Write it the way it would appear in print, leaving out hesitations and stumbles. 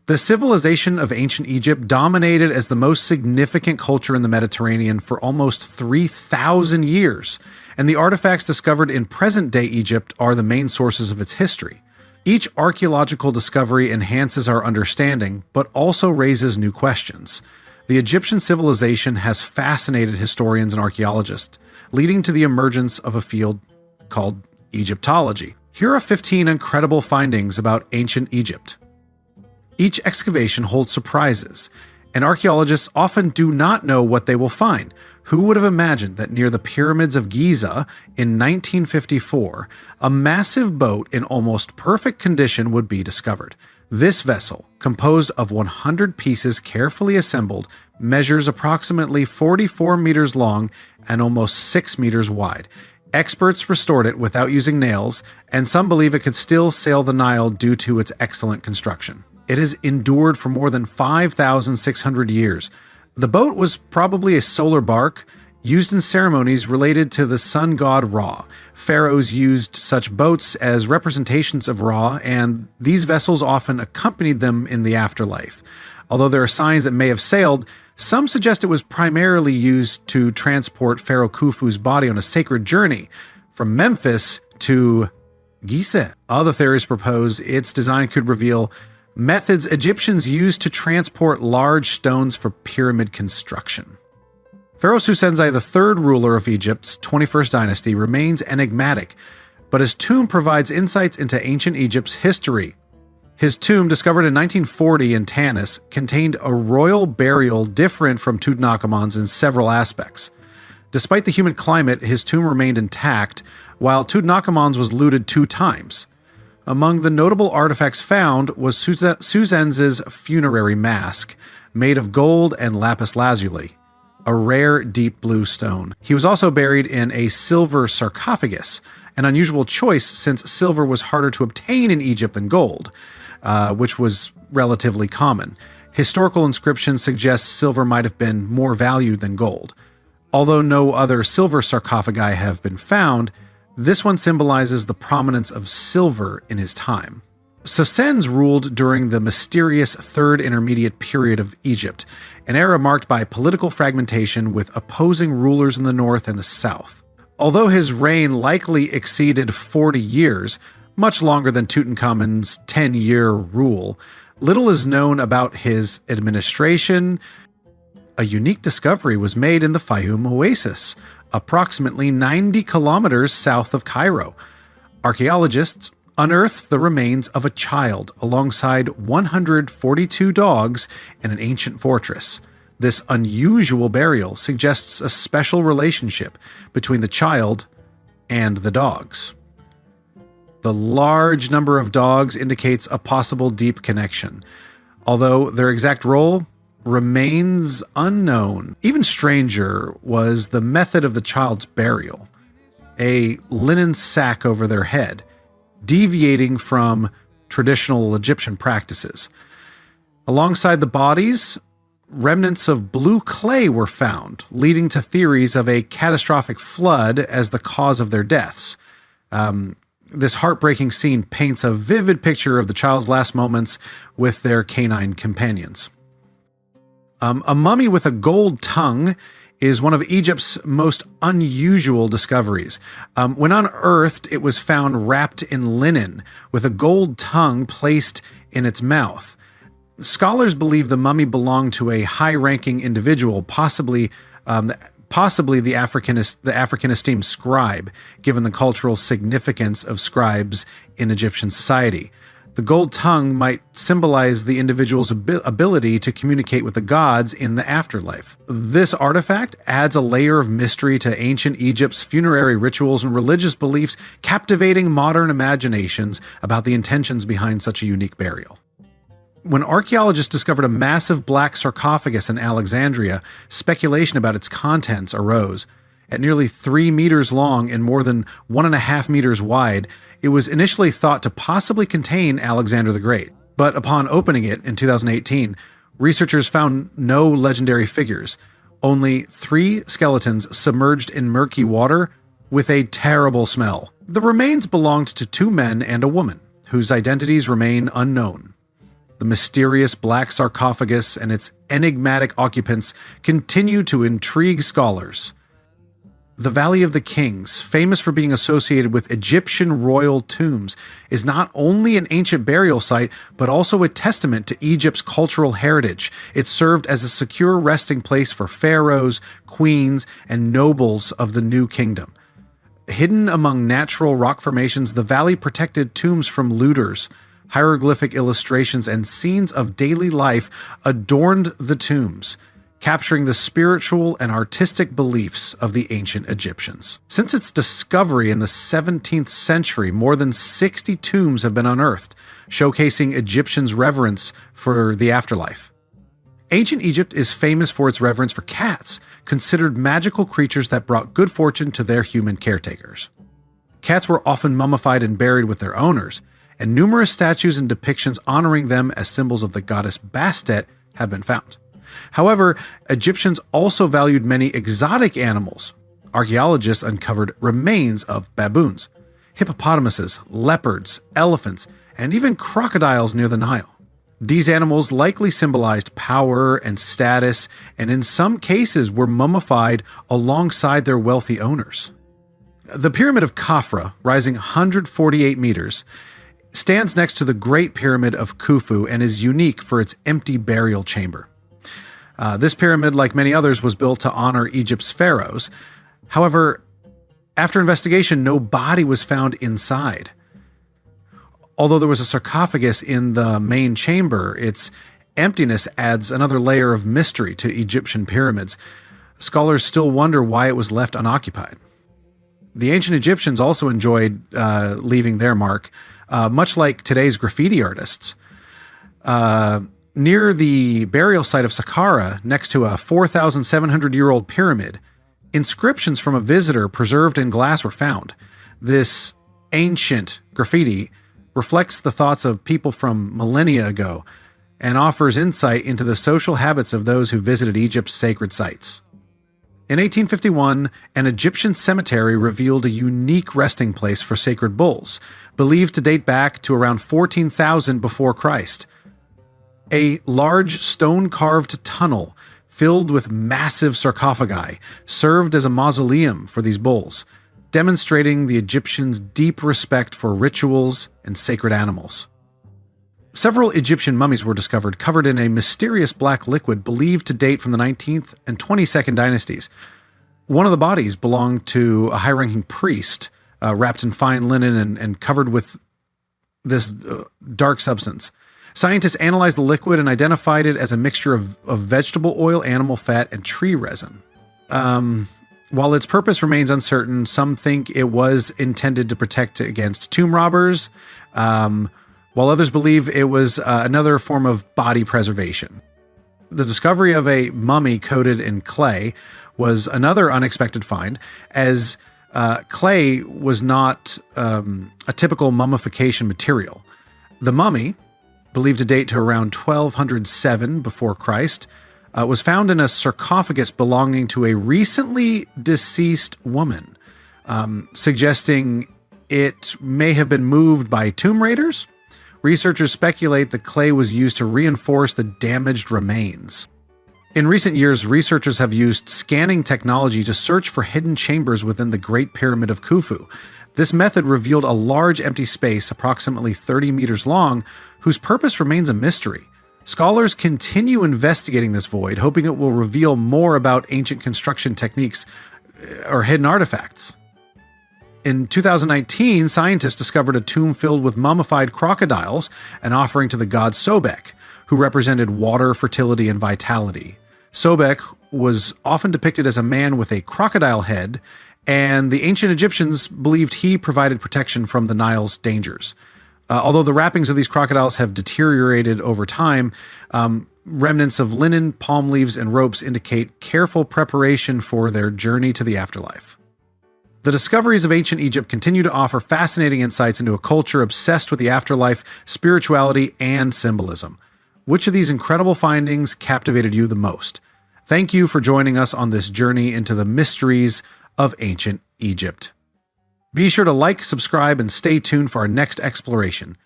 The civilization of ancient Egypt dominated as the most significant culture in the Mediterranean for almost 3,000 years, and the artifacts discovered in present-day Egypt are the main sources of its history. Each archaeological discovery enhances our understanding, but also raises new questions. The Egyptian civilization has fascinated historians and archaeologists, leading to the emergence of a field called Egyptology. Here are 15 incredible findings about ancient Egypt. Each excavation holds surprises, and archaeologists often do not know what they will find. Who would have imagined that near the pyramids of Giza in 1954, a massive boat in almost perfect condition would be discovered? This vessel, composed of 100 pieces carefully assembled, measures approximately 44 meters long and almost 6 meters wide. Experts restored it without using nails, and some believe it could still sail the Nile due to its excellent construction. It has endured for more than 5,600 years. The boat was probably a solar bark used in ceremonies related to the sun god Ra. Pharaohs used such boats as representations of Ra, and these vessels often accompanied them in the afterlife. Although there are signs that may have sailed, some suggest it was primarily used to transport Pharaoh Khufu's body on a sacred journey from Memphis to Gizeh. Other theories propose its design could reveal methods Egyptians used to transport large stones for pyramid construction. Pharaoh Sosenzai, the third ruler of Egypt's 21st dynasty, remains enigmatic, but his tomb provides insights into ancient Egypt's history. His tomb, discovered in 1940 in Tanis, contained a royal burial different from Tutankhamun's in several aspects. Despite the humid climate, his tomb remained intact, while Tutankhamun's was looted 2 times. Among the notable artifacts found was Sosenzai's funerary mask, made of gold and lapis lazuli, a rare deep blue stone. He was also buried in a silver sarcophagus, an unusual choice since silver was harder to obtain in Egypt than gold, which was relatively common. Historical inscriptions suggest silver might have been more valued than gold. Although no other silver sarcophagi have been found, this one symbolizes the prominence of silver in his time. Sosens ruled during the mysterious Third Intermediate Period of Egypt, an era marked by political fragmentation with opposing rulers in the north and the south. Although his reign likely exceeded 40 years, much longer than Tutankhamun's 10-year rule, little is known about his administration. A unique discovery was made in the Fayum Oasis, approximately 90 kilometers south of Cairo. Archaeologists unearthed the remains of a child alongside 142 dogs in an ancient fortress. This unusual burial suggests a special relationship between the child and the dogs. The large number of dogs indicates a possible deep connection, although their exact role remains unknown. Even stranger was the method of the child's burial. A linen sack over their head, deviating from traditional Egyptian practices. Alongside the bodies, remnants of blue clay were found, leading to theories of a catastrophic flood as the cause of their deaths. This heartbreaking scene paints a vivid picture of the child's last moments with their canine companions. A mummy with a gold tongue is one of Egypt's most unusual discoveries. When unearthed, it was found wrapped in linen with a gold tongue placed in its mouth. Scholars believe the mummy belonged to a high-ranking individual, possibly the African esteemed scribe, given the cultural significance of scribes in Egyptian society. The gold tongue might symbolize the individual's ability to communicate with the gods in the afterlife. This artifact adds a layer of mystery to ancient Egypt's funerary rituals and religious beliefs, captivating modern imaginations about the intentions behind such a unique burial. When archaeologists discovered a massive black sarcophagus in Alexandria, speculation about its contents arose. At nearly 3 meters long and more than 1.5 meters wide, it was initially thought to possibly contain Alexander the Great. But upon opening it in 2018, researchers found no legendary figures, only 3 skeletons submerged in murky water with a terrible smell. The remains belonged to 2 men and a woman, whose identities remain unknown. The mysterious black sarcophagus and its enigmatic occupants continue to intrigue scholars. The Valley of the Kings, famous for being associated with Egyptian royal tombs, is not only an ancient burial site, but also a testament to Egypt's cultural heritage. It served as a secure resting place for pharaohs, queens, and nobles of the New Kingdom. Hidden among natural rock formations, the valley protected tombs from looters. Hieroglyphic illustrations and scenes of daily life adorned the tombs, capturing the spiritual and artistic beliefs of the ancient Egyptians. Since its discovery in the 17th century, more than 60 tombs have been unearthed, showcasing Egyptians' reverence for the afterlife. Ancient Egypt is famous for its reverence for cats, considered magical creatures that brought good fortune to their human caretakers. Cats were often mummified and buried with their owners, and numerous statues and depictions honoring them as symbols of the goddess Bastet have been found. However, Egyptians also valued many exotic animals. Archaeologists uncovered remains of baboons, hippopotamuses, leopards, elephants, and even crocodiles near the Nile. These animals likely symbolized power and status, and in some cases were mummified alongside their wealthy owners. The Pyramid of Khafra, rising 148 meters, stands next to the Great Pyramid of Khufu and is unique for its empty burial chamber. This pyramid, like many others, was built to honor Egypt's pharaohs. However, after investigation, no body was found inside. Although there was a sarcophagus in the main chamber, its emptiness adds another layer of mystery to Egyptian pyramids. Scholars still wonder why it was left unoccupied. The ancient Egyptians also enjoyed leaving their mark, much like today's graffiti artists. Near the burial site of Saqqara, next to a 4,700-year-old pyramid, inscriptions from a visitor preserved in glass were found. This ancient graffiti reflects the thoughts of people from millennia ago and offers insight into the social habits of those who visited Egypt's sacred sites. In 1851, an Egyptian cemetery revealed a unique resting place for sacred bulls, believed to date back to around 14,000 before Christ. A large stone-carved tunnel filled with massive sarcophagi served as a mausoleum for these bulls, demonstrating the Egyptians' deep respect for rituals and sacred animals. Several Egyptian mummies were discovered covered in a mysterious black liquid believed to date from the 19th and 22nd dynasties. One of the bodies belonged to a high-ranking priest, wrapped in fine linen and covered with this dark substance. Scientists analyzed the liquid and identified it as a mixture of vegetable oil, animal fat, and tree resin. While its purpose remains uncertain, some think it was intended to protect against tomb robbers, while others believe it was another form of body preservation. The discovery of a mummy coated in clay was another unexpected find, as clay was not a typical mummification material. The mummy, believed to date to around 1207 before Christ, was found in a sarcophagus belonging to a recently deceased woman, suggesting it may have been moved by tomb raiders. Researchers speculate the clay was used to reinforce the damaged remains. In recent years, researchers have used scanning technology to search for hidden chambers within the Great Pyramid of Khufu. This method revealed a large empty space, approximately 30 meters long, whose purpose remains a mystery. Scholars continue investigating this void, hoping it will reveal more about ancient construction techniques or hidden artifacts. In 2019, scientists discovered a tomb filled with mummified crocodiles, an offering to the god Sobek, who represented water, fertility, and vitality. Sobek was often depicted as a man with a crocodile head, and the ancient Egyptians believed he provided protection from the Nile's dangers. Although the wrappings of these crocodiles have deteriorated over time, remnants of linen, palm leaves, and ropes indicate careful preparation for their journey to the afterlife. The discoveries of ancient Egypt continue to offer fascinating insights into a culture obsessed with the afterlife, spirituality, and symbolism. Which of these incredible findings captivated you the most? Thank you for joining us on this journey into the mysteries of ancient Egypt. Be sure to like, subscribe, and stay tuned for our next exploration.